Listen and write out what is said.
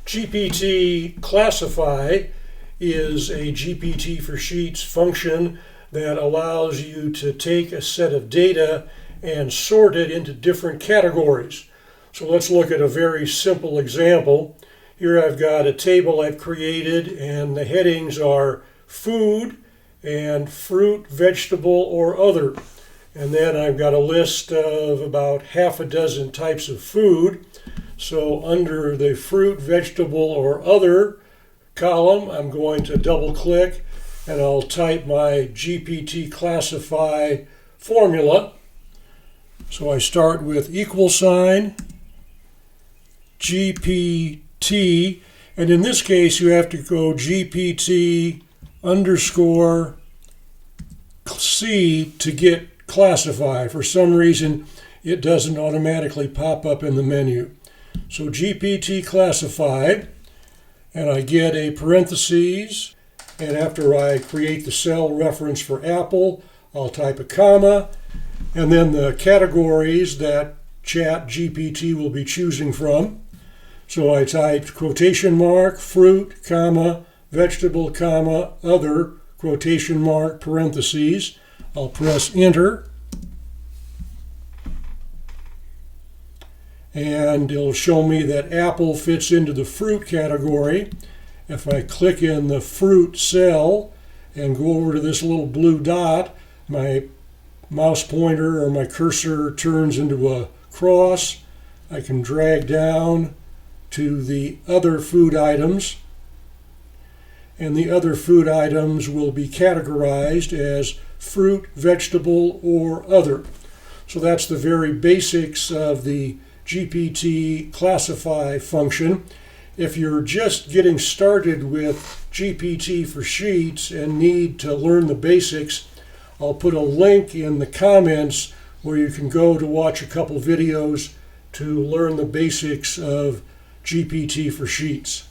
GPT Classify is a GPT for Sheets function that allows you to take a set of data and sort it into different categories. So let's look at a very simple example. Here I've got a table I've created, and the headings are food and fruit, vegetable, or other. And then I've got a list of about half a dozen types of food. So under the fruit, vegetable, or other column, I'm going to double click and I'll type my GPT Classify formula. So I start with =, GPT, and in this case you have to go GPT _C to get Classify. For some reason it doesn't automatically pop up in the menu. So GPT Classify, and I get a parentheses, and after I create the cell reference for Apple, I'll type a comma, and then the categories that ChatGPT will be choosing from. So I typed quotation mark, fruit, comma, vegetable, comma, other, quotation mark, parentheses. I'll press enter. And it'll show me that apple fits into the fruit category. If I click in the fruit cell and go over to this little blue dot, my mouse pointer or my cursor turns into a cross. I can drag down to the other food items, and the other food items will be categorized as fruit, vegetable, or other. So that's the very basics of the GPT Classify function. If you're just getting started with GPT for Sheets and need to learn the basics, I'll put a link in the comments where you can go to watch a couple videos to learn the basics of GPT for Sheets.